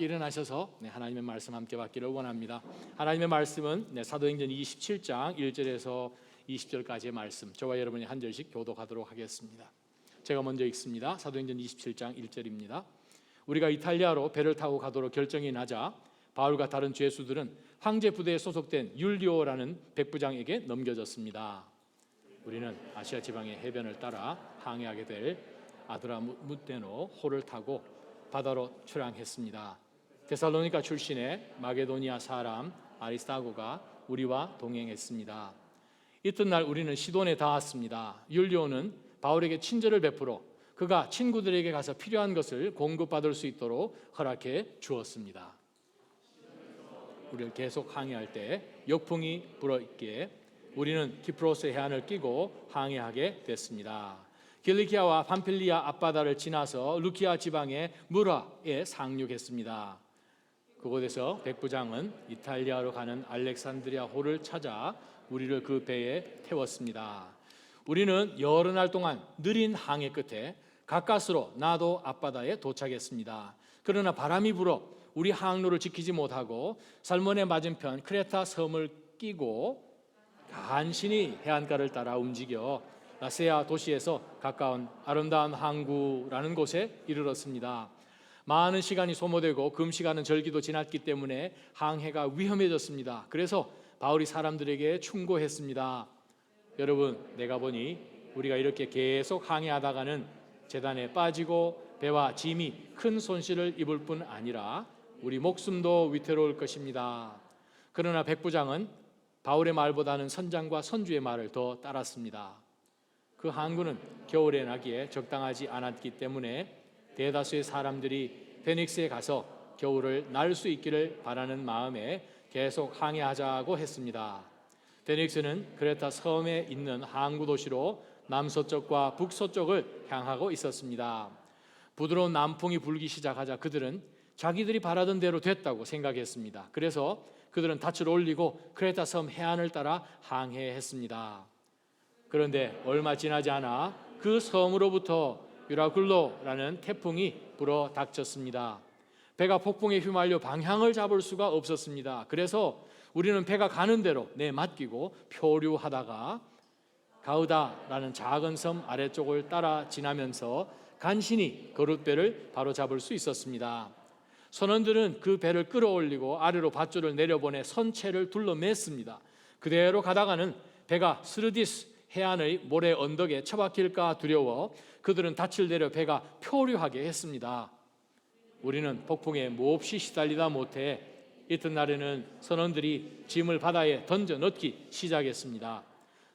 함께 일어나셔서 하나님의 말씀 함께 받기를 원합니다. 하나님의 말씀은 사도행전 27장 1절에서 20절까지의 말씀, 저와 여러분이 한 절씩 교독하도록 하겠습니다. 제가 먼저 읽습니다. 사도행전 27장 1절입니다. 우리가 이탈리아로 배를 타고 가도록 결정이 나자 바울과 다른 죄수들은 황제 부대에 소속된 율리오라는 백부장에게 넘겨졌습니다. 우리는 아시아 지방의 해변을 따라 항해하게 될 아드라무테노 호를 타고 바다로 출항했습니다. 데살로니가 출신의 마게도니아 사람 아리스타고가 우리와 동행했습니다. 이튿날 우리는 시돈에 닿았습니다. 율리오는 바울에게 친절을 베풀어 그가 친구들에게 가서 필요한 것을 공급받을 수 있도록 허락해 주었습니다. 우리를 계속 항해할 때 역풍이 불어있기에 우리는 키프로스 해안을 끼고 항해하게 됐습니다. 길리키아와 팜필리아 앞바다를 지나서 루키아 지방의 무라에 상륙했습니다. 그곳에서 백부장은 이탈리아로 가는 알렉산드리아 호를 찾아 우리를 그 배에 태웠습니다. 우리는 여러 날 동안 느린 항해 끝에 가까스로 나도 앞바다에 도착했습니다. 그러나 바람이 불어 우리 항로를 지키지 못하고 살몬의 맞은편 크레타 섬을 끼고 간신히 해안가를 따라 움직여 라세아 도시에서 가까운 아름다운 항구라는 곳에 이르렀습니다. 많은 시간이 소모되고 금시가는 절기도 지났기 때문에 항해가 위험해졌습니다. 그래서 바울이 사람들에게 충고했습니다. 여러분, 내가 보니 우리가 이렇게 계속 항해하다가는 재단에 빠지고 배와 짐이 큰 손실을 입을 뿐 아니라 우리 목숨도 위태로울 것입니다. 그러나 백부장은 바울의 말보다는 선장과 선주의 말을 더 따랐습니다. 그 항구는 겨울에 나기에 적당하지 않았기 때문에 대다수의 사람들이 페닉스에 가서 겨울을 날 수 있기를 바라는 마음에 계속 항해하자고 했습니다. 페닉스는 크레타 섬에 있는 항구 도시로 남서쪽과 북서쪽을 향하고 있었습니다. 부드러운 남풍이 불기 시작하자 그들은 자기들이 바라던 대로 됐다고 생각했습니다. 그래서 그들은 닻을 올리고 크레타 섬 해안을 따라 항해했습니다. 그런데 얼마 지나지 않아 그 섬으로부터 유라굴로라는 태풍이 불어 닥쳤습니다. 배가 폭풍에 휘말려 방향을 잡을 수가 없었습니다. 그래서 우리는 배가 가는 대로 내맡기고 표류하다가 가우다라는 작은 섬 아래쪽을 따라 지나면서 간신히 거룻배를 바로잡을 수 있었습니다. 선원들은 그 배를 끌어올리고 아래로 밧줄을 내려보내 선체를 둘러맸습니다. 그대로 가다가는 배가 스르디스 해안의 모래 언덕에 처박힐까 두려워 그들은 닻을 내려 배가 표류하게 했습니다. 우리는 폭풍에 몹시 시달리다 못해 이튿날에는 선원들이 짐을 바다에 던져 넣기 시작했습니다.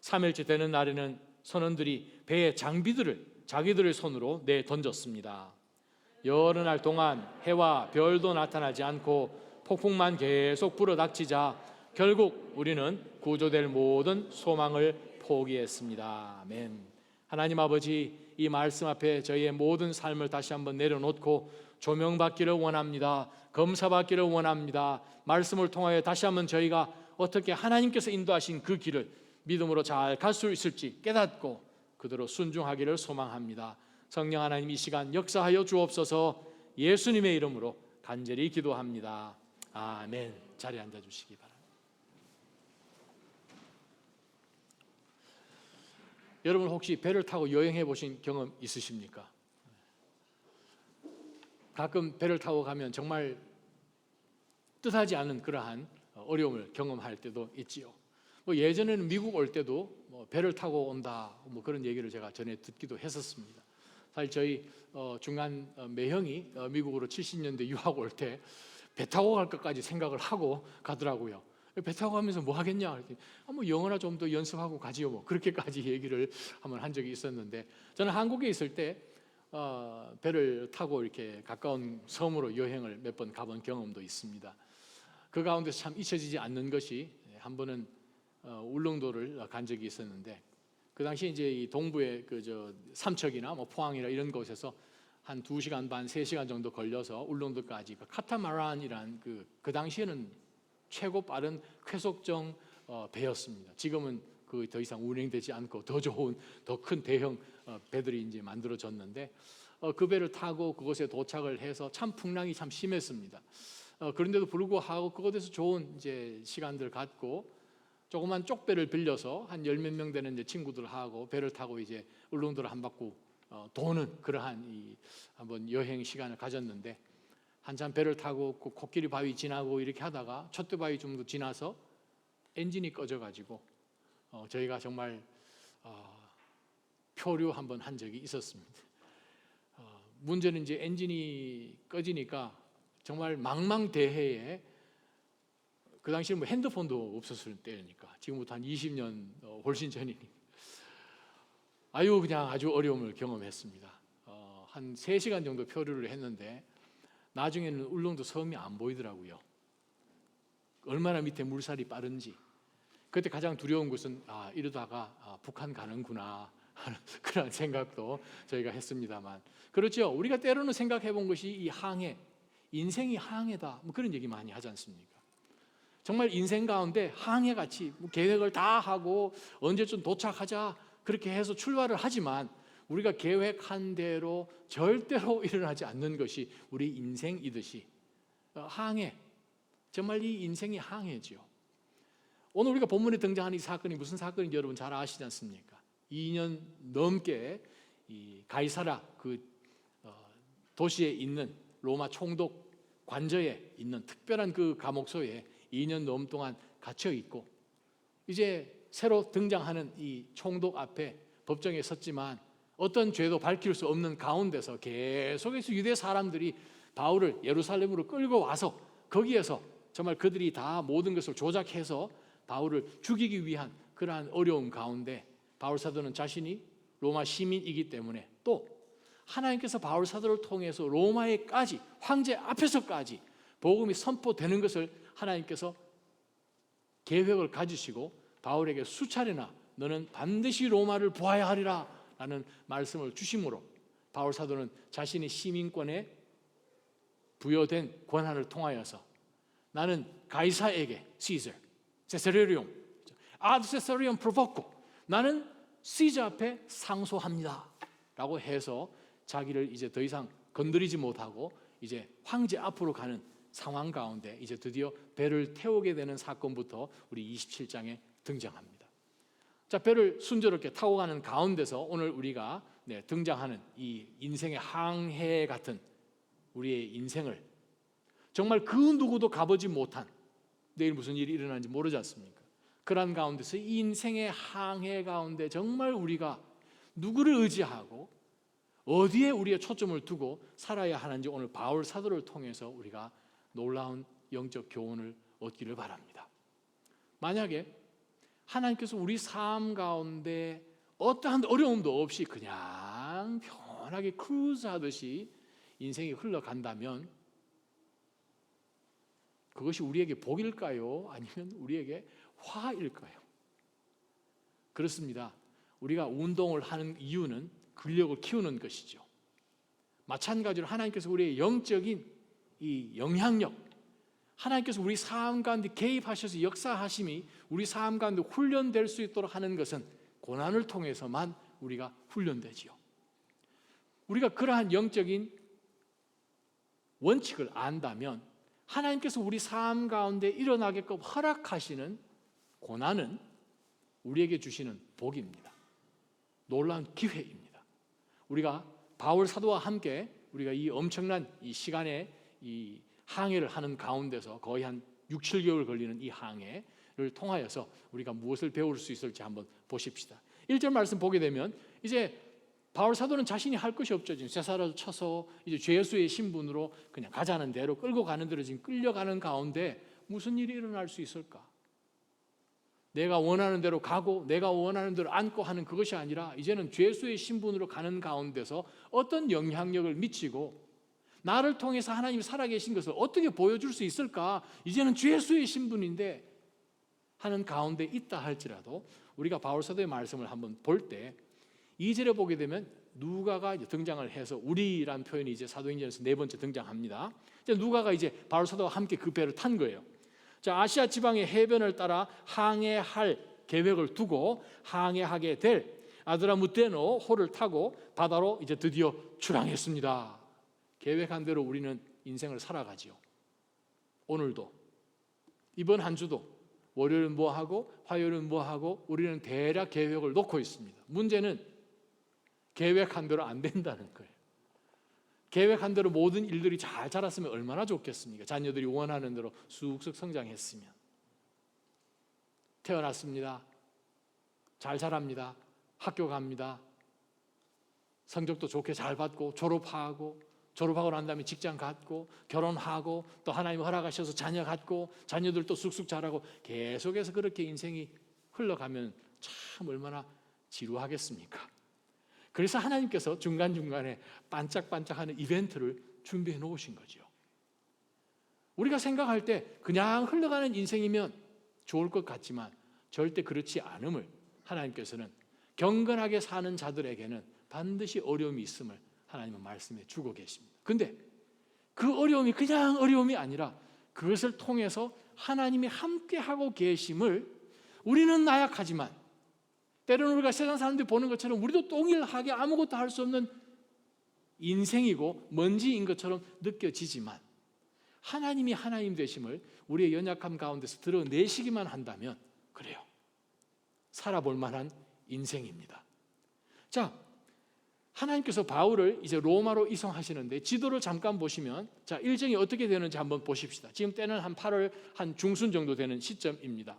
3일째 되는 날에는 선원들이 배의 장비들을 자기들의 손으로 내던졌습니다. 여러 날 동안 해와 별도 나타나지 않고 폭풍만 계속 불어닥치자 결국 우리는 구조될 모든 소망을 포기했습니다. 아멘. 하나님 아버지, 이 말씀 앞에 저희의 모든 삶을 다시 한번 내려놓고 조명받기를 원합니다. 검사받기를 원합니다. 말씀을 통하여 다시 한번 저희가 어떻게 하나님께서 인도하신 그 길을 믿음으로 잘 갈 수 있을지 깨닫고 그대로 순종하기를 소망합니다. 성령 하나님, 이 시간 역사하여 주옵소서. 예수님의 이름으로 간절히 기도합니다. 아멘. 자리에 앉아주시기 바랍니다. 여러분 혹시 배를 타고 여행해 보신 경험 있으십니까? 가끔 배를 타고 가면 정말 뜻하지 않은 그러한 어려움을 경험할 때도 있지요. 예전에는 미국 올 때도 배를 타고 온다 그런 얘기를 제가 전에 듣기도 했었습니다. 사실 저희 중간 매형이 미국으로 70년대 유학 올 때 배 타고 갈 것까지 생각을 하고 가더라고요. 배 타고 가면서 뭐 하겠냐 그랬더니 영어나 좀 더 연습하고 가지요 그렇게까지 얘기를 한번 한 적이 있었는데, 저는 한국에 있을 때 배를 타고 이렇게 가까운 섬으로 여행을 몇 번 가본 경험도 있습니다. 그 가운데서 참 잊혀지지 않는 것이, 한 번은 울릉도를 간 적이 있었는데, 그 당시 이제 이 동부의 삼척이나 포항이나 이런 곳에서 한 2시간 반, 3시간 정도 걸려서 울릉도까지 카타마란이란 그 당시에는 최고 빠른 쾌속정 배였습니다. 지금은 더 이상 운행되지 않고 더 좋은 더 큰 대형 배들이 이제 만들어졌는데, 그 배를 타고 그곳에 도착을 해서 참 풍랑이 참 심했습니다. 그런데도 불구하고 그곳에서 좋은 이제 시간들을 갖고 조그만 쪽배를 빌려서 한 열 몇 명 되는 이제 친구들하고 배를 타고 이제 울릉도를 한 바퀴 도는 그러한 이 한번 여행 시간을 가졌는데, 한참 배를 타고 그 코끼리 바위 지나고 이렇게 하다가 촛대 바위 정도 지나서 엔진이 꺼져가지고 저희가 정말 표류 한번 한 적이 있었습니다. 문제는 이제 엔진이 꺼지니까 정말 망망대해에, 그 당시에 뭐 핸드폰도 없었을 때니까 지금부터 한 20년 훨씬 전이니까 그냥 아주 어려움을 경험했습니다. 한 3시간 정도 표류를 했는데 나중에는 울릉도 섬이 안 보이더라고요. 얼마나 밑에 물살이 빠른지. 그때 가장 두려운 것은 이러다가 북한 가는구나 하는 그런 생각도 저희가 했습니다만, 그렇죠. 우리가 때로는 생각해 본 것이 이 항해, 인생이 항해다, 뭐 그런 얘기 많이 하지 않습니까? 정말 인생 가운데 항해같이 뭐 계획을 다 하고 언제쯤 도착하자 그렇게 해서 출발을 하지만 우리가 계획한 대로 절대로 일어나지 않는 것이 우리 인생이듯이 항해, 정말 이 인생이 항해지요. 오늘 우리가 본문에 등장하는 이 사건이 무슨 사건인지 여러분 잘 아시지 않습니까? 2년 넘게 이 가이사라 그 도시에 있는 로마 총독 관저에 있는 특별한 그 감옥소에 2년 넘 동안 갇혀 있고, 이제 새로 등장하는 이 총독 앞에 법정에 섰지만 어떤 죄도 밝힐 수 없는 가운데서 계속해서 유대 사람들이 바울을 예루살렘으로 끌고 와서 거기에서 정말 그들이 다 모든 것을 조작해서 바울을 죽이기 위한 그러한 어려움 가운데 바울 사도는 자신이 로마 시민이기 때문에, 또 하나님께서 바울 사도를 통해서 로마에까지, 황제 앞에서까지 복음이 선포되는 것을 하나님께서 계획을 가지시고 바울에게 수차례나 너는 반드시 로마를 보아야 하리라 라는 말씀을 주심으로 바울 사도는 자신의 시민권에 부여된 권한을 통하여서 나는 가이사에게 시저 세세리온 아드 세세리온 프로보코, 나는 시저 앞에 상소합니다 라고 해서 자기를 이제 더 이상 건드리지 못하고 이제 황제 앞으로 가는 상황 가운데 이제 드디어 배를 태우게 되는 사건부터 우리 27장에 등장합니다. 자, 배를 순조롭게 타고 가는 가운데서 오늘 우리가 등장하는 이 인생의 항해 같은 우리의 인생을, 정말 그 누구도 가보지 못한, 내일 무슨 일이 일어나는지 모르지 않습니까? 그러한 가운데서 이 인생의 항해 가운데 정말 우리가 누구를 의지하고 어디에 우리의 초점을 두고 살아야 하는지 오늘 바울 사도를 통해서 우리가 놀라운 영적 교훈을 얻기를 바랍니다. 만약에 하나님께서 우리 삶 가운데 어떠한 어려움도 없이 그냥 편하게 크루즈하듯이 인생이 흘러간다면 그것이 우리에게 복일까요? 아니면 우리에게 화일까요? 그렇습니다. 우리가 운동을 하는 이유는 근력을 키우는 것이죠. 마찬가지로 하나님께서 우리의 영적인 이 영향력, 하나님께서 우리 삶 가운데 개입하셔서 역사하심이 우리 삶 가운데 훈련될 수 있도록 하는 것은 고난을 통해서만 우리가 훈련되지요. 우리가 그러한 영적인 원칙을 안다면 하나님께서 우리 삶 가운데 일어나게끔 허락하시는 고난은 우리에게 주시는 복입니다. 놀라운 기회입니다. 우리가 바울 사도와 함께 우리가 이 엄청난 이 시간에 이 항해를 하는 가운데서 거의 한 6, 7개월 걸리는 이 항해를 통하여서 우리가 무엇을 배울 수 있을지 한번 보십시다. 1절 말씀 보게 되면 이제 바울 사도는 자신이 할 것이 없죠. 지금 쇠사를 쳐서 이제 죄수의 신분으로 그냥 가자는 대로 끌고 가는 대로 지금 끌려가는 가운데 무슨 일이 일어날 수 있을까? 내가 원하는 대로 가고 내가 원하는 대로 앉고 하는 그것이 아니라 이제는 죄수의 신분으로 가는 가운데서 어떤 영향력을 미치고 나를 통해서 하나님이 살아계신 것을 어떻게 보여줄 수 있을까? 이제는 죄수의 신분인데 하는 가운데 있다 할지라도 우리가 바울 사도의 말씀을 한번 볼 때 2절에 보게 되면 누가가 이제 등장을 해서 우리란 표현이 이제 사도행전에서 4번째 등장합니다. 이제 누가가 이제 바울 사도와 함께 그 배를 탄 거예요. 자, 아시아 지방의 해변을 따라 항해할 계획을 두고 항해하게 될 아드라무테노 호를 타고 바다로 이제 드디어 출항했습니다. 계획한 대로 우리는 인생을 살아가지요. 오늘도, 이번 한 주도 월요일은 뭐 하고 화요일은 뭐 하고 우리는 대략 계획을 놓고 있습니다. 문제는 계획한 대로 안 된다는 거예요. 계획한 대로 모든 일들이 잘 자랐으면 얼마나 좋겠습니까? 자녀들이 원하는 대로 쑥쑥 성장했으면. 태어났습니다. 잘 자랍니다. 학교 갑니다. 성적도 좋게 잘 받고 졸업하고 난 다음에 직장 갖고 결혼하고 또 하나님 허락하셔서 자녀 갖고 자녀들도 쑥쑥 자라고 계속해서 그렇게 인생이 흘러가면 참 얼마나 지루하겠습니까? 그래서 하나님께서 중간중간에 반짝반짝하는 이벤트를 준비해 놓으신 거죠. 우리가 생각할 때 그냥 흘러가는 인생이면 좋을 것 같지만 절대 그렇지 않음을 하나님께서는 경건하게 사는 자들에게는 반드시 어려움이 있음을 하나님은 말씀해 주고 계십니다. 근데 그 어려움이 그냥 어려움이 아니라 그것을 통해서 하나님이 함께하고 계심을 우리는 나약하지만 때로는 우리가 세상 사람들이 보는 것처럼 우리도 동일하게 아무것도 할 수 없는 인생이고 먼지인 것처럼 느껴지지만 하나님이 하나님 되심을 우리의 연약함 가운데서 드러내시기만 한다면 그래요. 살아볼 만한 인생입니다. 자, 하나님께서 바울을 이제 로마로 이송하시는데 지도를 잠깐 보시면 자, 일정이 어떻게 되는지 한번 보십시다. 지금 때는 한 8월 한 중순 정도 되는 시점입니다.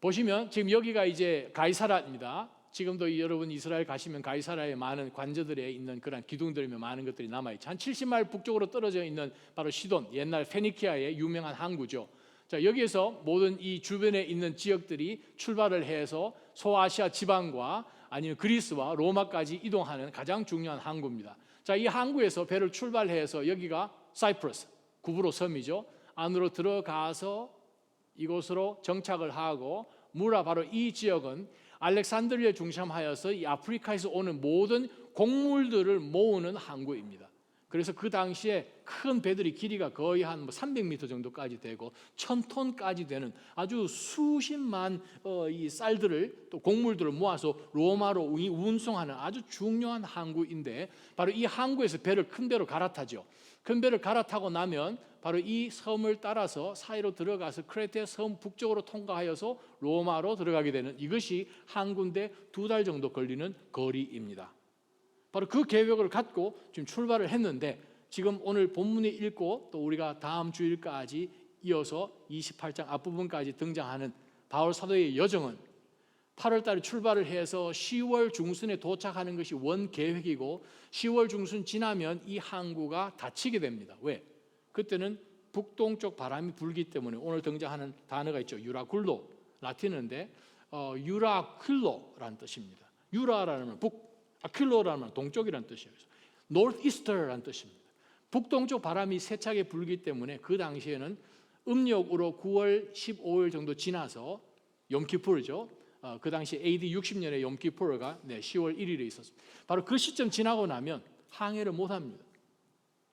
보시면 지금 여기가 이제 가이사라입니다. 지금도 여러분 이스라엘 가시면 가이사라에 많은 관저들에 있는 그런 기둥들이며 많은 것들이 남아있죠. 한 70마일 북쪽으로 떨어져 있는 바로 시돈, 옛날 페니키아의 유명한 항구죠. 자, 여기에서 모든 이 주변에 있는 지역들이 출발을 해서 소아시아 지방과 아니면 그리스와 로마까지 이동하는 가장 중요한 항구입니다. 자, 이 항구에서 배를 출발해서 여기가 사이프러스, 구브로 섬이죠. 안으로 들어가서 이곳으로 정착을 하고 무라 바로 이 지역은 알렉산드리아를 중심하여서 이 아프리카에서 오는 모든 곡물들을 모으는 항구입니다. 그래서 그 당시에 큰 배들이 길이가 거의 한 300m 정도까지 되고 1000톤까지 되는 아주 수십만 이 쌀들을 또 곡물들을 모아서 로마로 운송하는 아주 중요한 항구인데 바로 이 항구에서 배를 큰 배로 갈아타죠. 큰 배를 갈아타고 나면 바로 이 섬을 따라서 사이로 들어가서 크레테 섬 북쪽으로 통과하여서 로마로 들어가게 되는 이것이 항구인데 2달 정도 걸리는 거리입니다. 바로 그 계획을 갖고 지금 출발을 했는데 지금 오늘 본문에 읽고 또 우리가 다음 주일까지 이어서 28장 앞부분까지 등장하는 바울 사도의 여정은 8월 달에 출발을 해서 10월 중순에 도착하는 것이 원 계획이고 10월 중순 지나면 이 항구가 닫히게 됩니다. 왜? 그때는 북동쪽 바람이 불기 때문에 오늘 등장하는 단어가 있죠. 유라굴로, 라틴어인데 유라퀼로라는 뜻입니다. 유라라는 북, 아퀼로라는 동쪽이라는 뜻이에요. northeaster라는 뜻입니다. 북동쪽 바람이 세차게 불기 때문에 그 당시에는 음력으로 9월 15일 정도 지나서 염키푸르죠. 그 당시 AD 60년에 염키푸르가 10월 1일에 있었습니다. 바로 그 시점 지나고 나면 항해를 못합니다.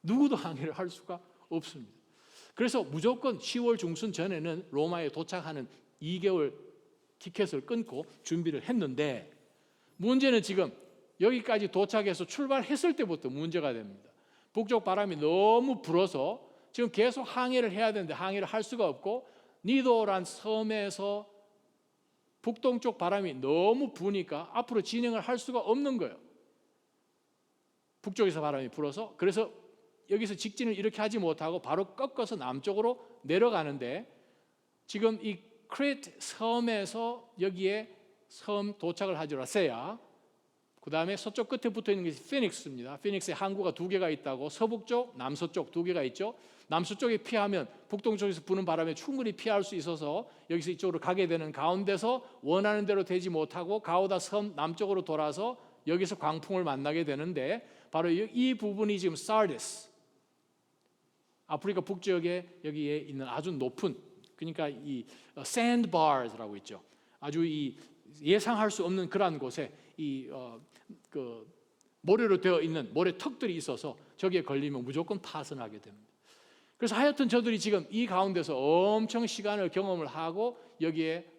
누구도 항해를 할 수가 없습니다. 그래서 무조건 10월 중순 전에는 로마에 도착하는 2개월 티켓을 끊고 준비를 했는데 문제는 지금 여기까지 도착해서 출발했을 때부터 문제가 됩니다. 북쪽 바람이 너무 불어서 지금 계속 항해를 해야 되는데 항해를 할 수가 없고 니도란 섬에서 북동쪽 바람이 너무 부니까 앞으로 진행을 할 수가 없는 거예요. 북쪽에서 바람이 불어서 그래서 여기서 직진을 이렇게 하지 못하고 바로 꺾어서 남쪽으로 내려가는데 지금 이 크레트 섬에서 여기에 섬 도착을 하죠. 라세야. 그 다음에 서쪽 끝에 붙어 있는 것이 피닉스입니다. 피닉스에 항구가 2개가 있다고 서북쪽, 남서쪽 2개가 있죠. 남서쪽에 피하면 북동쪽에서 부는 바람에 충분히 피할 수 있어서 여기서 이쪽으로 가게 되는 가운데서 원하는 대로 되지 못하고 가오다 섬 남쪽으로 돌아서 여기서 광풍을 만나게 되는데 바로 이 부분이 지금 사르디스, 아프리카 북지역에 여기에 있는 아주 높은 그러니까 이 샌드바rs라고 있죠. 아주 이 예상할 수 없는 그러한 곳에 그 모래로 되어 있는 모래턱들이 있어서 저기에 걸리면 무조건 파손하게 됩니다. 그래서 하여튼 저들이 지금 이 가운데서 엄청 시간을 경험을 하고 여기에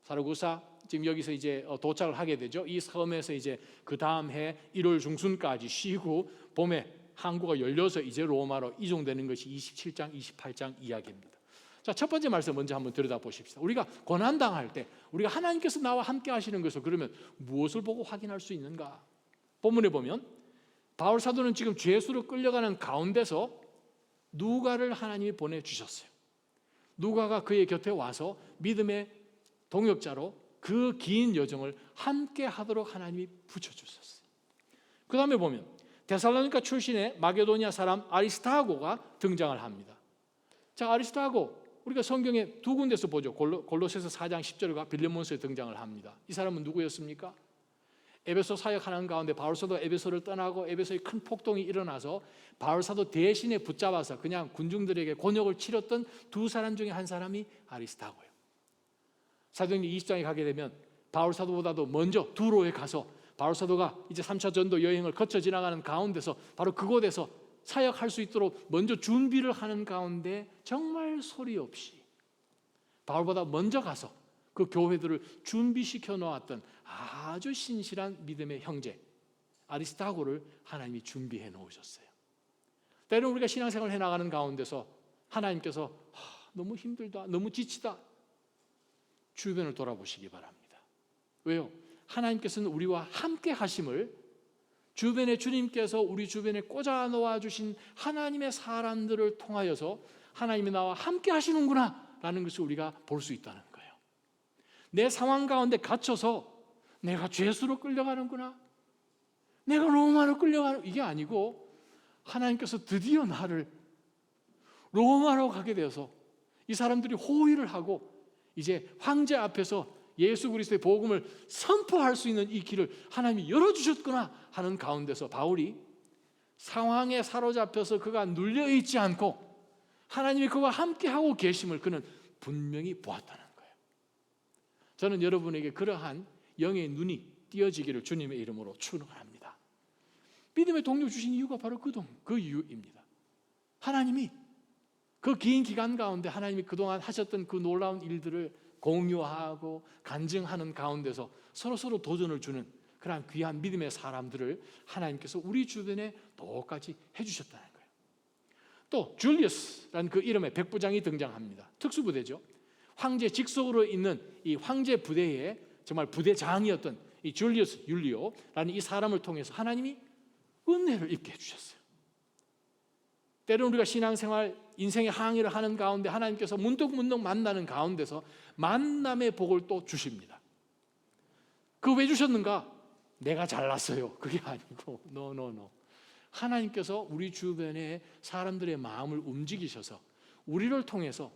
사라구사 지금 여기서 이제 도착을 하게 되죠. 이 섬에서 이제 그 다음 해 1월 중순까지 쉬고 봄에 항구가 열려서 이제 로마로 이송되는 것이 27장, 28장 이야기입니다. 자, 첫 번째 말씀 먼저 한번 들여다보십시다. 우리가 고난당할 때 우리가 하나님께서 나와 함께 하시는 것을 그러면 무엇을 보고 확인할 수 있는가? 본문에 보면 바울 사도는 지금 죄수로 끌려가는 가운데서 누가를 하나님이 보내주셨어요. 누가가 그의 곁에 와서 믿음의 동역자로 그 긴 여정을 함께 하도록 하나님이 붙여주셨어요. 그 다음에 보면 데살로니가 출신의 마게도니아 사람 아리스타고가 등장을 합니다. 자, 아리스타고 우리가 성경에 두 군데서 보죠. 골로새서 4장 10절과 빌레몬서에 등장을 합니다. 이 사람은 누구였습니까? 에베소 사역하는 가운데 바울 사도가 에베소를 떠나고 에베소에 큰 폭동이 일어나서 바울 사도 대신에 붙잡아서 그냥 군중들에게 곤욕을 치렀던 두 사람 중에 한 사람이 아리스타고예요. 사도행전 20장에 가게 되면 바울 사도보다도 먼저 두로에 가서 바울 사도가 이제 3차 전도 여행을 거쳐 지나가는 가운데서 바로 그곳에서 사역할 수 있도록 먼저 준비를 하는 가운데 정말 소리 없이 바울보다 먼저 가서 그 교회들을 준비시켜 놓았던 아주 신실한 믿음의 형제 아리스타고를 하나님이 준비해 놓으셨어요. 때로는 우리가 신앙생활을 해나가는 가운데서 하나님께서 너무 힘들다, 너무 지치다, 주변을 돌아보시기 바랍니다. 왜요? 하나님께서는 우리와 함께 하심을 주변에 주님께서 우리 주변에 꽂아 놓아 주신 하나님의 사람들을 통하여서 하나님이 나와 함께 하시는구나 라는 것을 우리가 볼 수 있다는 거예요. 내 상황 가운데 갇혀서 내가 죄수로 끌려가는구나, 내가 로마로 끌려가는, 이게 아니고 하나님께서 드디어 나를 로마로 가게 되어서 이 사람들이 호의를 하고 이제 황제 앞에서 예수 그리스도의 복음을 선포할 수 있는 이 길을 하나님이 열어주셨구나 하는 가운데서 바울이 상황에 사로잡혀서 그가 눌려있지 않고 하나님이 그와 함께하고 계심을 그는 분명히 보았다는 거예요. 저는 여러분에게 그러한 영의 눈이 띄어지기를 주님의 이름으로 축원합니다. 믿음의 동력 주신 이유가 바로 그 이유입니다. 하나님이 그 긴 기간 가운데 하나님이 그동안 하셨던 그 놀라운 일들을 공유하고 간증하는 가운데서 서로 도전을 주는 그러한 귀한 믿음의 사람들을 하나님께서 우리 주변에 똑같이 해주셨다는 거예요. 또 줄리어스라는 그 이름의 백부장이 등장합니다. 특수부대죠. 황제 직속으로 있는 이 황제 부대의 정말 부대장이었던 이 줄리어스 율리오라는 이 사람을 통해서 하나님이 은혜를 입게 해주셨어요. 때로는 우리가 신앙생활 인생의 항해를 하는 가운데 하나님께서 문득문득 만나는 가운데서 만남의 복을 또 주십니다. 그 왜 주셨는가? 내가 잘났어요. 그게 아니고 노. 하나님께서 우리 주변의 사람들의 마음을 움직이셔서 우리를 통해서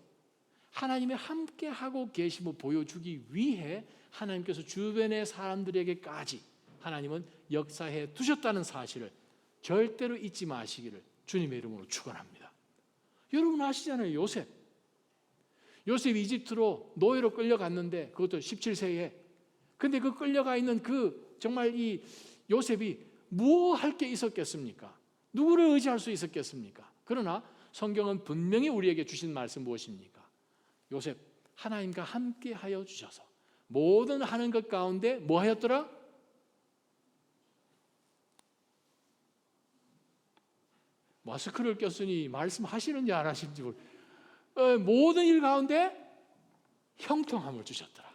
하나님의 함께하고 계심을 보여주기 위해 하나님께서 주변의 사람들에게까지 하나님은 역사해 두셨다는 사실을 절대로 잊지 마시기를 주님의 이름으로 축원합니다. 여러분 아시잖아요. 요셉이 이집트로 노예로 끌려갔는데 그것도 17세에. 근데 그 끌려가 있는 그 정말 이 요셉이 뭐 할 게 있었겠습니까? 누구를 의지할 수 있었겠습니까? 그러나 성경은 분명히 우리에게 주신 말씀 무엇입니까? 요셉 하나님과 함께 하여 주셔서 모든 하는 것 가운데 뭐 하였더라? 마스크를 꼈으니 말씀하시는지 안 하시는지 모든 일 가운데 형통함을 주셨더라.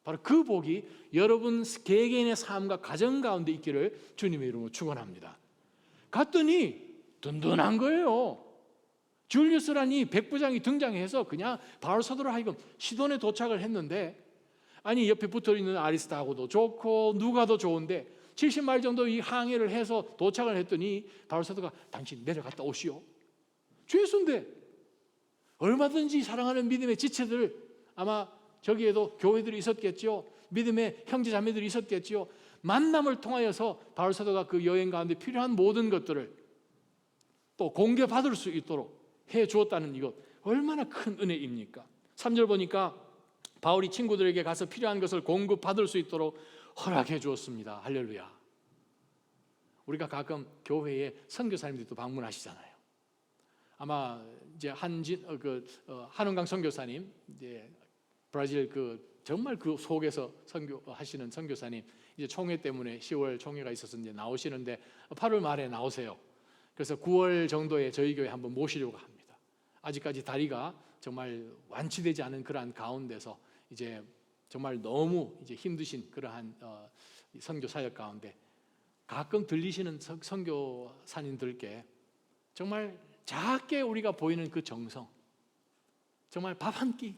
바로 그 복이 여러분 개개인의 삶과 가정 가운데 있기를 주님의 이름으로 축원합니다. 갔더니 든든한 거예요. 줄리우스라는 이 백부장이 등장해서 그냥 바울 사도로 하여금 시돈에 도착을 했는데, 아니 옆에 붙어있는 아리스타고도 좋고 누가도 좋은데 70마일 정도 이 항해를 해서 도착을 했더니 바울 사도가 당신 내려갔다 오시오. 죄수인데 얼마든지 사랑하는 믿음의 지체들, 아마 저기에도 교회들이 있었겠죠. 믿음의 형제 자매들이 있었겠죠. 만남을 통하여서 바울 사도가 그 여행 가운데 필요한 모든 것들을 또 공개받을 수 있도록 해 주었다는 이것 얼마나 큰 은혜입니까? 3절 보니까 바울이 친구들에게 가서 필요한 것을 공급받을 수 있도록 허락해 주었습니다. 할렐루야. 우리가 가끔 교회에 선교사님들도 방문하시잖아요. 아마 이제 한은강 선교사님, 이제 브라질 그 정말 그 속에서 선교하시는 선교사님, 이제 총회 때문에 10월 총회가 있어서 이제 나오시는데 8월 말에 나오세요. 그래서 9월 정도에 저희 교회 한번 모시려고 합니다. 아직까지 다리가 정말 완치되지 않은 그러한 가운데서 이제 정말 너무 이제 힘드신 그러한 선교 사역 가운데 가끔 들리시는 선교사님들께 정말 작게 우리가 보이는 그 정성, 정말 밥 한 끼,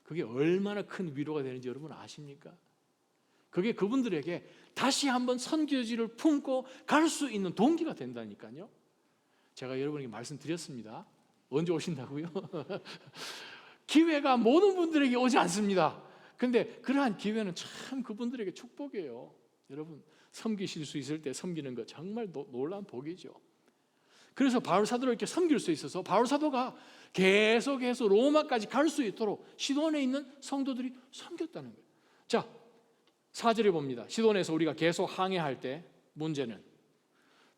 그게 얼마나 큰 위로가 되는지 여러분 아십니까? 그게 그분들에게 다시 한번 선교지를 품고 갈 수 있는 동기가 된다니까요. 제가 여러분에게 말씀드렸습니다. 언제 오신다고요? 기회가 모든 분들에게 오지 않습니다. 근데 그러한 기회는 참 그분들에게 축복이에요. 여러분, 섬기실 수 있을 때 섬기는 것 정말 놀라운 복이죠. 그래서 바울 사도를 이렇게 섬길 수 있어서 바울 사도가 계속해서 로마까지 갈 수 있도록 시돈에 있는 성도들이 섬겼다는 거예요. 자, 4절에 봅니다. 시돈에서 우리가 계속 항해할 때 문제는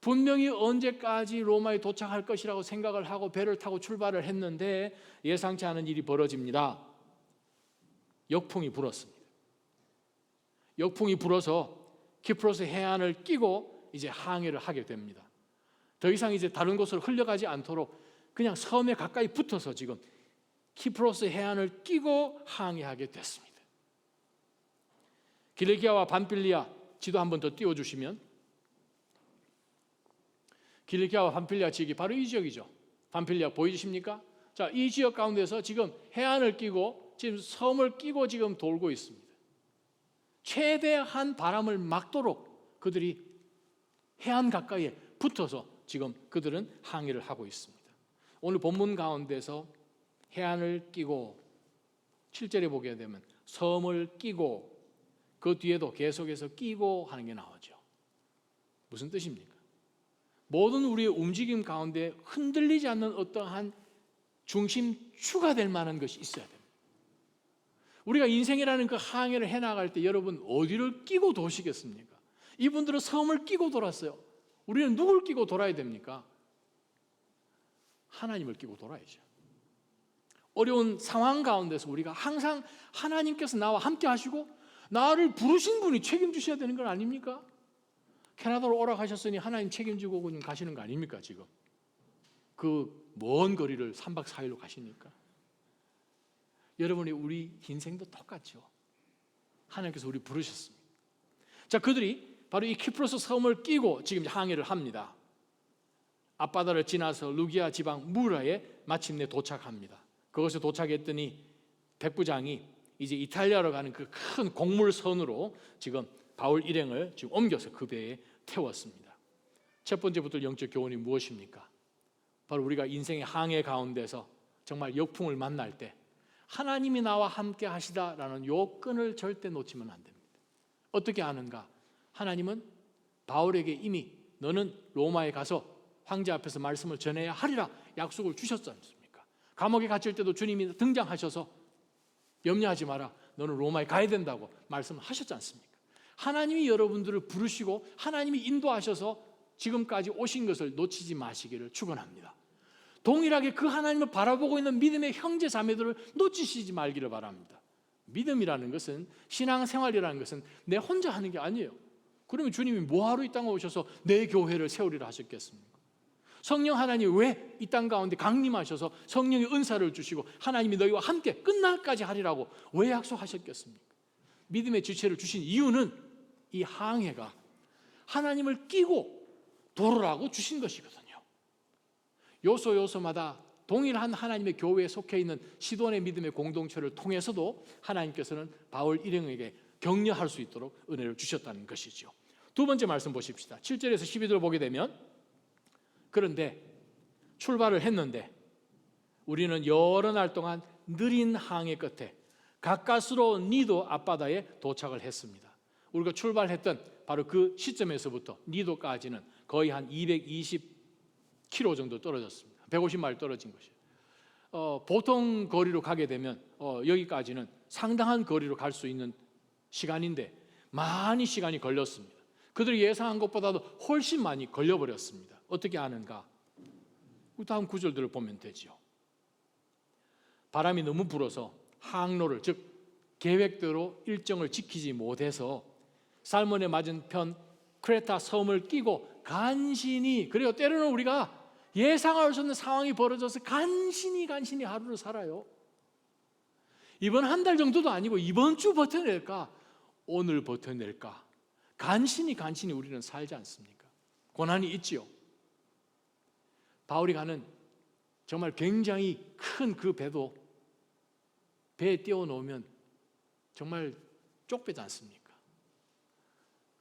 분명히 언제까지 로마에 도착할 것이라고 생각을 하고 배를 타고 출발을 했는데 예상치 않은 일이 벌어집니다. 역풍이 불었습니다. 역풍이 불어서 키프로스 해안을 끼고 이제 항해를 하게 됩니다. 더 이상 이제 다른 곳으로 흘러가지 않도록 그냥 섬에 가까이 붙어서 지금 키프로스 해안을 끼고 항해하게 됐습니다. 길리기아와 밤필리아 지도 한번 더 띄워주시면, 길리기아와 밤필리아 지역이 바로 이 지역이죠. 밤필리아 보이십니까? 자, 이 지역 가운데서 지금 해안을 끼고 지금 섬을 끼고 지금 돌고 있습니다. 최대한 바람을 막도록 그들이 해안 가까이에 붙어서 지금 그들은 항해를 하고 있습니다. 오늘 본문 가운데서 해안을 끼고 7절에 보게 되면 섬을 끼고 그 뒤에도 계속해서 끼고 하는 게 나오죠. 무슨 뜻입니까? 모든 우리의 움직임 가운데 흔들리지 않는 어떠한 중심추가 될 만한 것이 있어야 됩니다. 우리가 인생이라는 그 항해를 해나갈 때 여러분 어디를 끼고 도시겠습니까? 이분들은 섬을 끼고 돌았어요. 우리는 누굴 끼고 돌아야 됩니까? 하나님을 끼고 돌아야죠. 어려운 상황 가운데서 우리가 항상 하나님께서 나와 함께 하시고 나를 부르신 분이 책임지셔야 되는 건 아닙니까? 캐나다로 오락하셨으니 하나님 책임지고 그냥 가시는 거 아닙니까? 지금 그 먼 거리를 3박 4일로 가시니까. 여러분이 우리 인생도 똑같죠. 하나님께서 우리 부르셨습니다. 자, 그들이 바로 이 키프로스 섬을 끼고 지금 항해를 합니다. 앞바다를 지나서 루기아 지방 무라에 마침내 도착합니다. 그것에 도착했더니 백부장이 이제 이탈리아로 가는 그 큰 곡물선으로 지금 바울 일행을 지금 옮겨서 그 배에 태웠습니다. 첫 번째부터 영적 교훈이 무엇입니까? 바로 우리가 인생의 항해 가운데서 정말 역풍을 만날 때 하나님이 나와 함께 하시다라는 요건을 절대 놓치면 안 됩니다. 어떻게 아는가? 하나님은 바울에게 이미 너는 로마에 가서 황제 앞에서 말씀을 전해야 하리라 약속을 주셨지 않습니까? 감옥에 갇힐 때도 주님이 등장하셔서 염려하지 마라, 너는 로마에 가야 된다고 말씀하셨지 않습니까? 하나님이 여러분들을 부르시고 하나님이 인도하셔서 지금까지 오신 것을 놓치지 마시기를 축원합니다. 동일하게 그 하나님을 바라보고 있는 믿음의 형제 자매들을 놓치시지 말기를 바랍니다. 믿음이라는 것은, 신앙생활이라는 것은 내 혼자 하는 게 아니에요. 그러면 주님이 뭐하러 이 땅에 오셔서 내 교회를 세우리라 하셨겠습니까? 성령 하나님이 왜 이 땅 가운데 강림하셔서 성령의 은사를 주시고 하나님이 너희와 함께 끝날까지 하리라고 왜 약속하셨겠습니까? 믿음의 지체를 주신 이유는 이 항해가 하나님을 끼고 돌으라고 주신 것이거든요. 요소마다 동일한 하나님의 교회에 속해 있는 시돈의 믿음의 공동체를 통해서도 하나님께서는 바울 일행에게 격려할 수 있도록 은혜를 주셨다는 것이죠. 두 번째 말씀 보십시다. 7절에서 12절을 보게 되면, 그런데 출발을 했는데 우리는 여러 날 동안 느린 항해 끝에 가까스로 니도 앞바다에 도착을 했습니다. 우리가 출발했던 바로 그 시점에서부터 니도까지는 거의 한 220km 정도 떨어졌습니다. 150마일 떨어진 것이에요. 보통 거리로 가게 되면 여기까지는 상당한 거리로 갈 수 있는 시간인데 많이 시간이 걸렸습니다. 그들이 예상한 것보다도 훨씬 많이 걸려버렸습니다. 어떻게 아는가? 다음 구절들을 보면 되죠. 바람이 너무 불어서 항로를, 즉 계획대로 일정을 지키지 못해서 살몬의 맞은편 크레타 섬을 끼고 간신히, 그리고 때로는 우리가 예상할 수 없는 상황이 벌어져서 간신히 하루를 살아요. 이번 한 달 정도도 아니고 이번 주 버텨낼까, 오늘 버텨낼까, 간신히 우리는 살지 않습니까? 고난이 있지요. 바울이 가는 정말 굉장히 큰 그 배도 배에 띄워놓으면 정말 쪽배지 않습니까?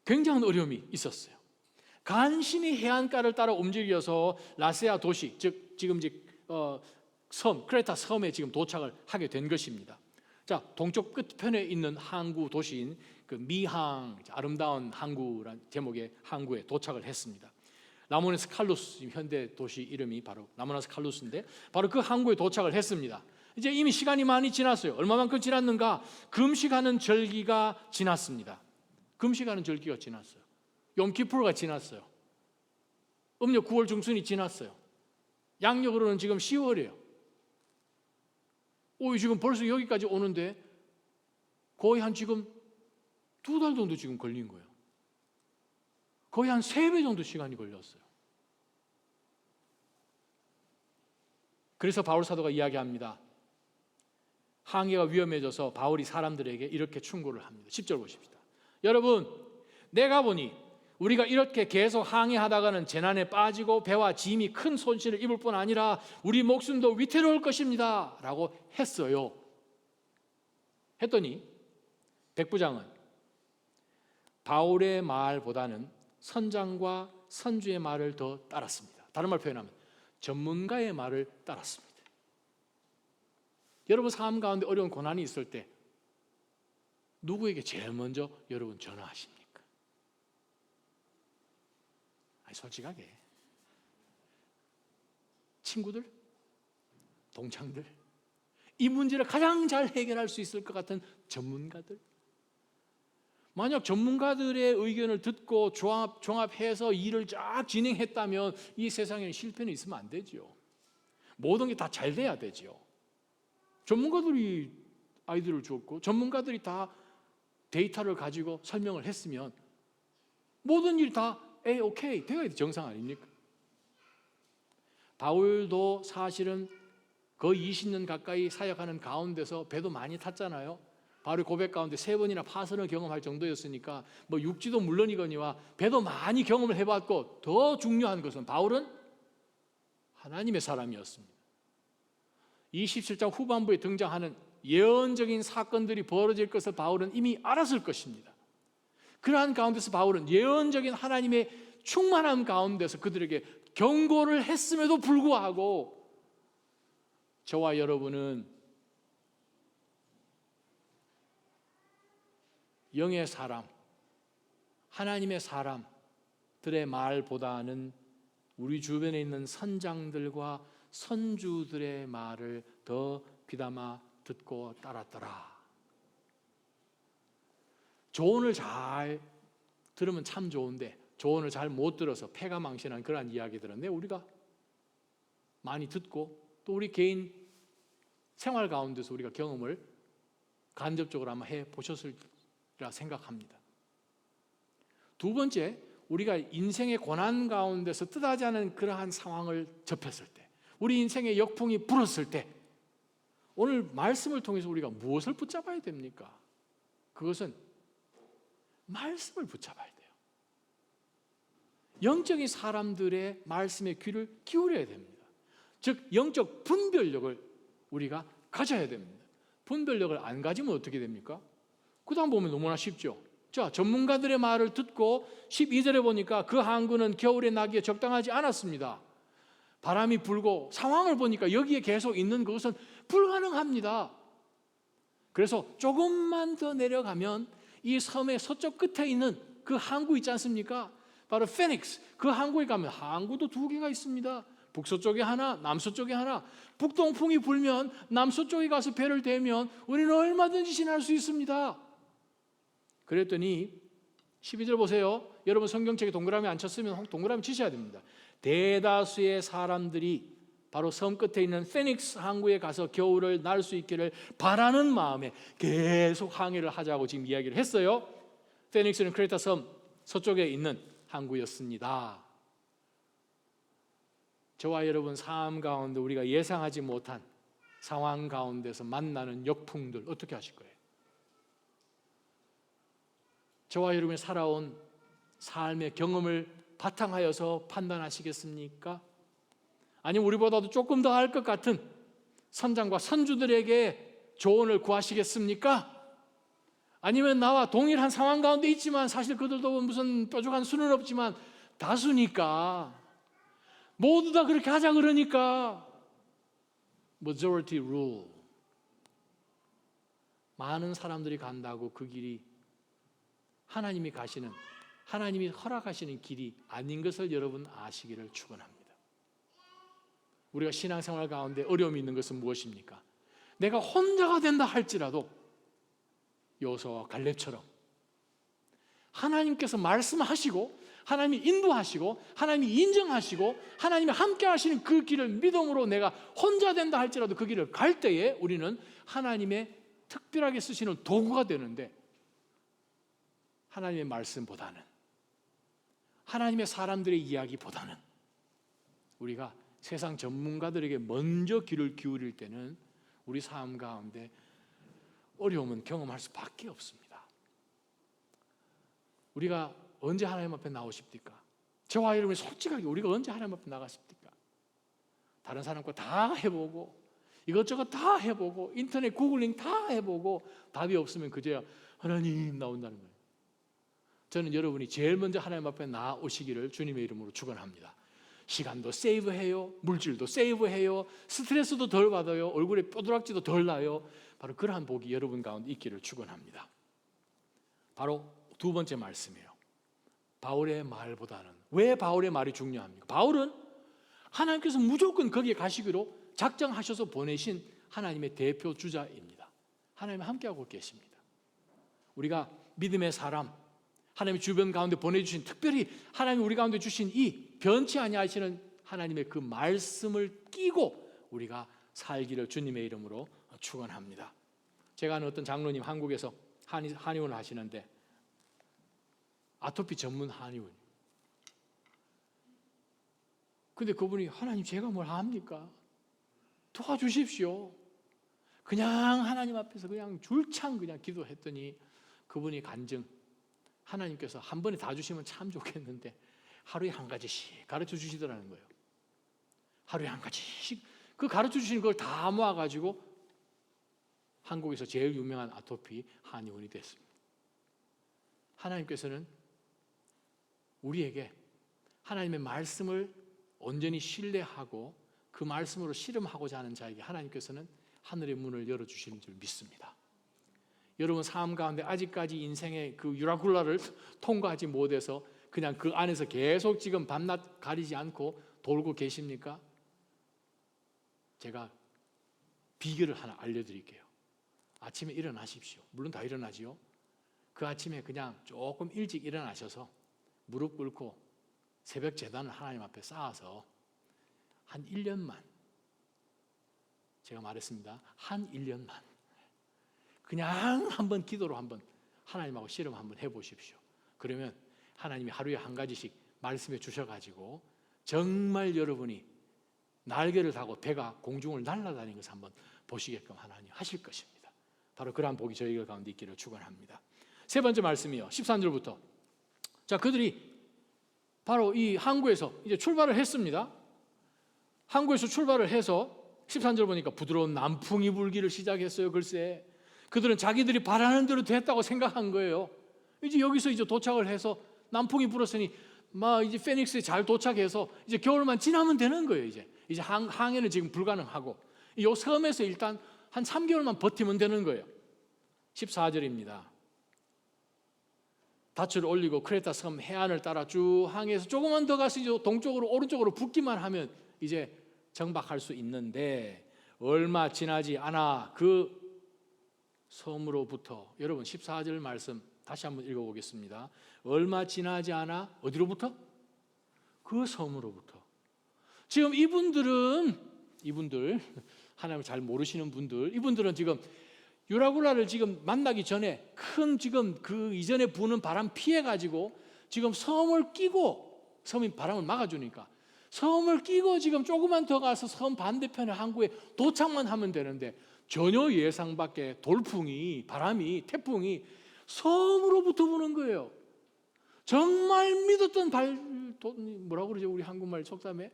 굉장한 어려움이 있었어요. 간신히 해안가를 따라 움직여서 라세아 도시, 즉 지금 섬, 크레타 섬에 지금 도착을 하게 된 것입니다. 자, 동쪽 끝편에 있는 항구 도시인 그 미항, 아름다운 항구란 제목의 항구에 도착을 했습니다. 라모네스 칼루스, 현대 도시 이름이 바로 라모네스 칼루스인데, 바로 그 항구에 도착을 했습니다. 이제 이미 시간이 많이 지났어요. 얼마만큼 지났는가? 금식하는 절기가 지났습니다. 금식하는 절기가 지났어요. 욤키푸르가 지났어요. 음력 9월 중순이 지났어요. 양력으로는 지금 10월이에요. 지금 벌써 여기까지 오는데 거의 한 지금 2달 정도 지금 걸린 거예요. 거의 한 3배 정도 시간이 걸렸어요. 그래서 바울 사도가 이야기합니다. 항해가 위험해져서 바울이 사람들에게 이렇게 충고를 합니다. 10절 보십시다. 여러분, 내가 보니 우리가 이렇게 계속 항해하다가는 재난에 빠지고 배와 짐이 큰 손실을 입을 뿐 아니라 우리 목숨도 위태로울 것입니다 라고 했어요. 했더니 백부장은 바울의 말보다는 선장과 선주의 말을 더 따랐습니다. 다른 말 표현하면 전문가의 말을 따랐습니다. 여러분 삶 가운데 어려운 고난이 있을 때 누구에게 제일 먼저 여러분 전화하십니까? 솔직하게 친구들, 동창들, 이 문제를 가장 잘 해결할 수 있을 것 같은 전문가들. 만약 전문가들의 의견을 듣고 종합해서 일을 쫙 진행했다면 이 세상에는 실패는 있으면 안 되죠. 모든 게 다 잘 돼야 되죠. 전문가들이 아이디어를 줬고 전문가들이 다 데이터를 가지고 설명을 했으면 모든 일이 다 오케이 되어야 돼. 정상 아닙니까? 바울도 사실은 거의 20년 가까이 사역하는 가운데서 배도 많이 탔잖아요. 바울의 고백 가운데 3번이나 파선을 경험할 정도였으니까 뭐 육지도 물론이거니와 배도 많이 경험을 해봤고, 더 중요한 것은 바울은 하나님의 사람이었습니다. 27장 후반부에 등장하는 예언적인 사건들이 벌어질 것을 바울은 이미 알았을 것입니다. 그러한 가운데서 바울은 예언적인 하나님의 충만함 가운데서 그들에게 경고를 했음에도 불구하고 저와 여러분은 영의 사람, 하나님의 사람들의 말보다는 우리 주변에 있는 선장들과 선주들의 말을 더 귀담아 듣고 따랐더라. 조언을 잘 들으면 참 좋은데 조언을 잘 못 들어서 패가 망신한 그러한 이야기들은 우리가 많이 듣고 또 우리 개인 생활 가운데서 우리가 경험을 간접적으로 아마 해보셨으리라 생각합니다. 두 번째, 우리가 인생의 고난 가운데서 뜻하지 않은 그러한 상황을 접했을 때, 우리 인생의 역풍이 불었을 때 오늘 말씀을 통해서 우리가 무엇을 붙잡아야 됩니까? 그것은 말씀을 붙잡아야 돼요. 영적인 사람들의 말씀에 귀를 기울여야 됩니다. 즉 영적 분별력을 우리가 가져야 됩니다. 분별력을 안 가지면 어떻게 됩니까? 그 다음 보면 너무나 쉽죠. 자, 전문가들의 말을 듣고 12절에 보니까 그 항구는 겨울에 나기에 적당하지 않았습니다. 바람이 불고 상황을 보니까 여기에 계속 있는 것은 불가능합니다. 그래서 조금만 더 내려가면 이 섬의 서쪽 끝에 있는 그 항구 있지 않습니까? 바로 페닉스, 그 항구에 가면 항구도 2개가 있습니다. 북서쪽에 하나, 남서쪽에 하나. 북동풍이 불면 남서쪽에 가서 배를 대면 우리는 얼마든지 지날 수 있습니다. 그랬더니 12절 보세요. 여러분 성경책에 동그라미 안 쳤으면 동그라미 치셔야 됩니다. 대다수의 사람들이 바로 섬 끝에 있는 페닉스 항구에 가서 겨울을 날 수 있기를 바라는 마음에 계속 항해를 하자고 지금 이야기를 했어요. 페닉스는 크레타 섬 서쪽에 있는 항구였습니다. 저와 여러분 삶 가운데 우리가 예상하지 못한 상황 가운데서 만나는 역풍들 어떻게 하실 거예요? 저와 여러분이 살아온 삶의 경험을 바탕하여서 판단하시겠습니까? 아니면 우리보다도 조금 더 할 것 같은 선장과 선주들에게 조언을 구하시겠습니까? 아니면 나와 동일한 상황 가운데 있지만 사실 그들도 무슨 뾰족한 수는 없지만 다수니까 모두 다 그렇게 하자 그러니까 majority rule, 많은 사람들이 간다고 그 길이 하나님이 가시는, 하나님이 허락하시는 길이 아닌 것을 여러분 아시기를 축원합니다. 우리가 신앙생활 가운데 어려움이 있는 것은 무엇입니까? 내가 혼자가 된다 할지라도 여호수아와 갈렙처럼 하나님께서 말씀하시고 하나님이 인도하시고 하나님이 인정하시고 하나님이 함께 하시는 그 길을 믿음으로 내가 혼자 된다 할지라도 그 길을 갈 때에 우리는 하나님의 특별하게 쓰시는 도구가 되는데, 하나님의 말씀보다는, 하나님의 사람들의 이야기보다는 우리가 세상 전문가들에게 먼저 귀를 기울일 때는 우리 삶 가운데 어려움은 경험할 수밖에 없습니다. 우리가 언제 하나님 앞에 나오십니까? 저와 여러분이 솔직하게 우리가 언제 하나님 앞에 나가십니까? 다른 사람과 다 해보고 이것저것 다 해보고 인터넷 구글링 다 해보고 답이 없으면 그제야 하나님 나온다는 거예요. 저는 여러분이 제일 먼저 하나님 앞에 나오시기를 주님의 이름으로 축원합니다. 시간도 세이브해요, 물질도 세이브해요, 스트레스도 덜 받아요, 얼굴에 뾰루락지도 덜 나요. 바로 그러한 복이 여러분 가운데 있기를 축원합니다. 바로 두 번째 말씀이에요. 바울의 말보다는, 왜 바울의 말이 중요합니까? 바울은 하나님께서 무조건 거기에 가시기로 작정하셔서 보내신 하나님의 대표 주자입니다. 하나님이 함께하고 계십니다. 우리가 믿음의 사람, 하나님의 주변 가운데 보내주신, 특별히 하나님이 우리 가운데 주신 이 변치 아니하시는 하나님의 그 말씀을 끼고 우리가 살기를 주님의 이름으로 축원합니다. 제가 아는 어떤 장로님, 한국에서 한의원을 하시는데 아토피 전문 한의원. 근데 그분이 하나님 제가 뭘 합니까? 도와주십시오. 그냥 하나님 앞에서 그냥 줄창 그냥 기도했더니 그분이 간증, 하나님께서 한 번에 다 주시면 참 좋겠는데 하루에 한 가지씩 가르쳐 주시더라는 거예요. 하루에 한 가지씩 그 가르쳐 주시는 걸 다 모아가지고 한국에서 제일 유명한 아토피 한의원이 됐습니다. 하나님께서는 우리에게 하나님의 말씀을 온전히 신뢰하고 그 말씀으로 씨름하고자 하는 자에게 하나님께서는 하늘의 문을 열어주시는 줄 믿습니다. 여러분 삶 가운데 아직까지 인생의 그 유라굴라를 통과하지 못해서 그냥 그 안에서 계속 지금 밤낮 가리지 않고 돌고 계십니까? 제가 비결을 하나 알려드릴게요. 아침에 일어나십시오. 물론 다 일어나지요. 그 아침에 그냥 조금 일찍 일어나셔서 무릎 꿇고 새벽 제단을 하나님 앞에 쌓아서 한 1년만, 제가 말했습니다. 한 1년만 그냥 한번 기도로 한번 하나님하고 씨름 한번 해보십시오. 그러면 하나님이 하루에 한 가지씩 말씀해 주셔가지고 정말 여러분이 날개를 달고 배가 공중을 날아다니는 것을 한번 보시게끔 하나님 하실 것입니다. 바로 그러한 복이 저희 가운데 있기를 축원합니다. 세 번째 말씀이요, 13절부터. 자, 그들이 바로 이 항구에서 이제 출발을 했습니다. 항구에서 출발을 해서 13절 보니까 부드러운 남풍이 불기를 시작했어요. 글쎄, 그들은 자기들이 바라는 대로 됐다고 생각한 거예요. 이제 여기서 이제 도착을 해서 남풍이 불었으니 막 이제 페닉스에 잘 도착해서 이제 겨울만 지나면 되는 거예요. 이제 항해는 지금 불가능하고 이 섬에서 일단 한 3개월만 버티면 되는 거예요. 14절입니다. 닻을 올리고 크레타 섬 해안을 따라 쭉 항해해서 조금만 더 가서 이제 동쪽으로 오른쪽으로 붙기만 하면 이제 정박할 수 있는데 얼마 지나지 않아 그 섬으로부터, 여러분 14절 말씀 다시 한번 읽어보겠습니다. 얼마 지나지 않아 어디로부터? 그 섬으로부터. 지금 이분들은 이분들 하나님을 잘 모르시는 분들, 이분들은 지금 유라굴라를 지금 만나기 전에 큰 지금 그 이전에 부는 바람 피해 가지고 지금 섬을 끼고, 섬이 바람을 막아주니까 섬을 끼고 지금 조금만 더 가서 섬 반대편의 항구에 도착만 하면 되는데 전혀 예상 밖의 돌풍이, 바람이, 태풍이 섬으로부터 부는 거예요. 정말 믿었던 뭐라고 그러죠? 우리 한국말 속담에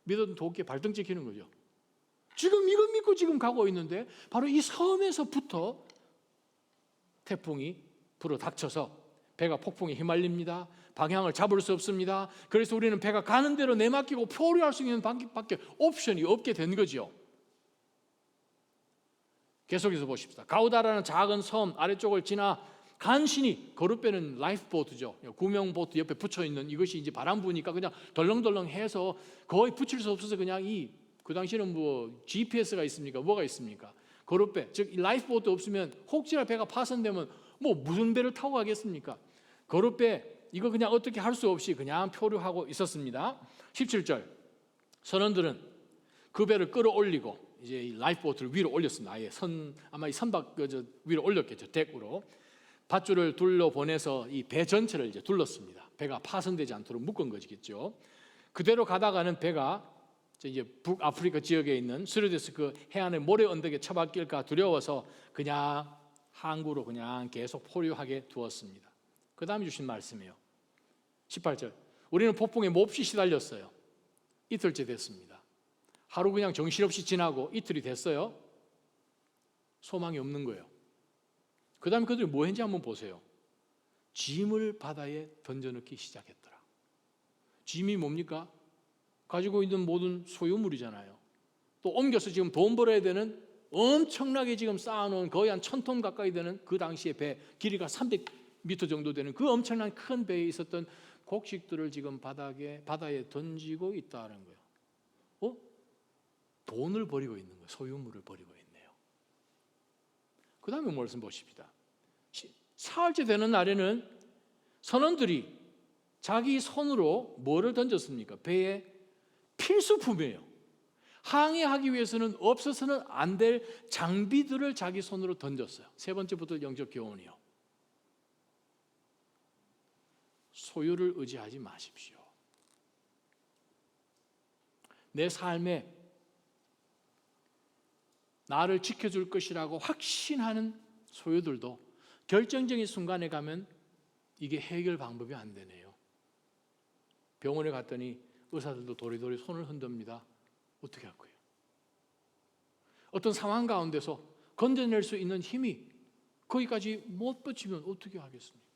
믿었던 도끼에 발등 찍히는 거죠. 지금 이거 믿고 지금 가고 있는데 바로 이 섬에서부터 태풍이 불어 닥쳐서 배가 폭풍에 휘말립니다. 방향을 잡을 수 없습니다. 그래서 우리는 배가 가는 대로 내맡기고 표류할 수 있는 밖에 옵션이 없게 된 거죠. 계속해서 보십시다. 가우다라는 작은 섬 아래쪽을 지나 간신히 거룻배는 라이프보트죠. 구명보트 옆에 붙여 있는 이것이 이제 바람 부니까 그냥 덜렁덜렁해서 거의 붙일 수 없어서 그냥 그 당시에는 뭐 GPS가 있습니까? 뭐가 있습니까? 거룻배, 즉 라이프보트 없으면 혹시나 배가 파손되면 뭐 무슨 배를 타고 가겠습니까? 거룻배 이거 그냥 어떻게 할 수 없이 그냥 표류하고 있었습니다. 17절 선원들은 그 배를 끌어올리고 이제 이 라이프보트를 위로 올렸습니다. 아예 아마 이 선박 위로 올렸겠죠. 덱으로 밧줄을 둘러 보내서 이 배 전체를 이제 둘렀습니다. 배가 파손되지 않도록 묶은 것이겠죠. 그대로 가다가는 배가 이제 북아프리카 지역에 있는 스루데스 그 해안의 모래 언덕에 처박힐까 두려워서 그냥 항구로 그냥 계속 포류하게 두었습니다. 그 다음에 주신 말씀이에요. 18절 우리는 폭풍에 몹시 시달렸어요. 이틀째 됐습니다. 하루 그냥 정신없이 지나고 이틀이 됐어요. 소망이 없는 거예요. 그 다음에 그들이 뭐 했는지 한번 보세요. 짐을 바다에 던져넣기 시작했더라. 짐이 뭡니까? 가지고 있는 모든 소유물이잖아요. 또 옮겨서 지금 돈 벌어야 되는 엄청나게 지금 쌓아놓은 거의 한 1000톤 가까이 되는 그 당시에 배 길이가 300m 정도 되는 그 엄청난 큰 배에 있었던 곡식들을 지금 바다에 던지고 있다는 거예요. 돈을 버리고 있는 거예요. 소유물을 버리고 있네요. 그 다음에 말씀 보십시다. 사흘째 되는 날에는 선원들이 자기 손으로 뭐를 던졌습니까? 배에 필수품이에요. 항해하기 위해서는 없어서는 안 될 장비들을 자기 손으로 던졌어요. 세 번째부터 영적 교훈이요. 소유를 의지하지 마십시오. 내 삶에 나를 지켜줄 것이라고 확신하는 소유들도 결정적인 순간에 가면 이게 해결 방법이 안 되네요. 병원에 갔더니 의사들도 도리도리 손을 흔듭니다. 어떻게 할 거예요? 어떤 상황 가운데서 건져낼 수 있는 힘이 거기까지 못 버티면 어떻게 하겠습니까?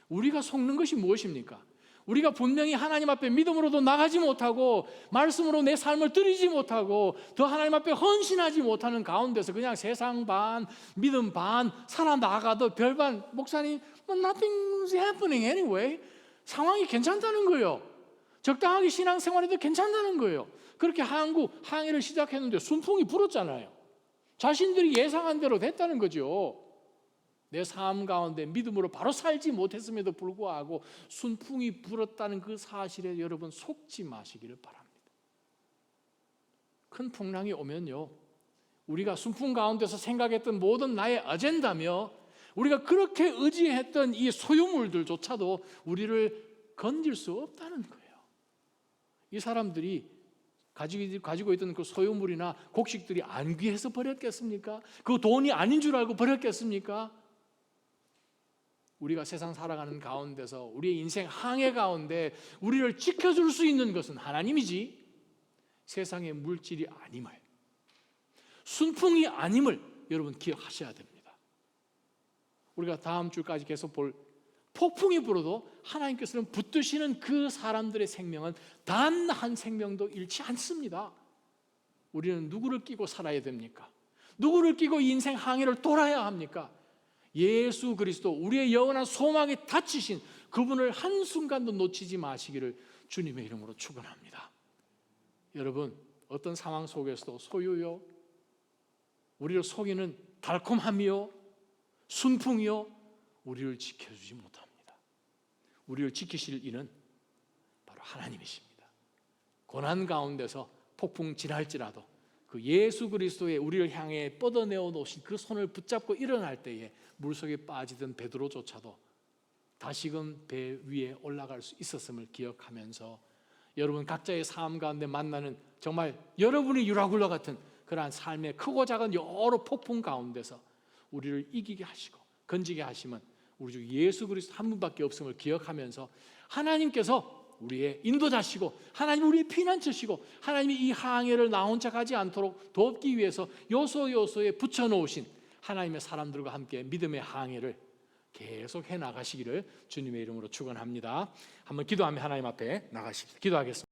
우리가 속는 것이 무엇입니까? 우리가 분명히 하나님 앞에 믿음으로도 나가지 못하고 말씀으로 내 삶을 드리지 못하고 더 하나님 앞에 헌신하지 못하는 가운데서 그냥 세상 반, 믿음 반 살아나가도 별반 목사님 nothing's happening anyway. 상황이 괜찮다는 거예요. 적당하게 신앙생활해도 괜찮다는 거예요. 그렇게 항해를 시작했는데 순풍이 불었잖아요. 자신들이 예상한 대로 됐다는 거죠. 내 삶 가운데 믿음으로 바로 살지 못했음에도 불구하고 순풍이 불었다는 그 사실에 여러분 속지 마시기를 바랍니다. 큰 풍랑이 오면요, 우리가 순풍 가운데서 생각했던 모든 나의 아젠다며 우리가 그렇게 의지했던 이 소유물들조차도 우리를 건질 수 없다는 거예요. 이 사람들이 가지고 있던 그 소유물이나 곡식들이 안 귀해서 버렸겠습니까? 그 돈이 아닌 줄 알고 버렸겠습니까? 우리가 세상 살아가는 가운데서 우리의 인생 항해 가운데 우리를 지켜줄 수 있는 것은 하나님이지 세상의 물질이 아님을, 순풍이 아님을 여러분 기억하셔야 됩니다. 우리가 다음 주까지 계속 볼 폭풍이 불어도 하나님께서는 붙드시는 그 사람들의 생명은 단 한 생명도 잃지 않습니다. 우리는 누구를 끼고 살아야 됩니까? 누구를 끼고 인생 항해를 돌아야 합니까? 예수 그리스도, 우리의 영원한 소망에 닫히신 그분을 한순간도 놓치지 마시기를 주님의 이름으로 축원합니다. 여러분, 어떤 상황 속에서도 소유요, 우리를 속이는 달콤함이요, 순풍이요, 우리를 지켜주지 못합니다. 우리를 지키실 이는 바로 하나님이십니다. 고난 가운데서 폭풍 지날지라도 그 예수 그리스도의 우리를 향해 뻗어내어 놓으신 그 손을 붙잡고 일어날 때에 물속에 빠지던 베드로조차도 다시금 배 위에 올라갈 수 있었음을 기억하면서 여러분 각자의 삶 가운데 만나는 정말 여러분의 유라굴라 같은 그러한 삶의 크고 작은 여러 폭풍 가운데서 우리를 이기게 하시고 건지게 하시면 우리 주 예수 그리스도 한 분밖에 없음을 기억하면서 하나님께서 우리의 인도자시고 하나님 우리의 피난처시고 하나님이 이 항해를 나 혼자 가지 않도록 돕기 위해서 요소요소에 붙여놓으신 하나님의 사람들과 함께 믿음의 항해를 계속 해나가시기를 주님의 이름으로 축원합니다. 한번 기도하며 하나님 앞에 나가십시다. 기도하겠습니다.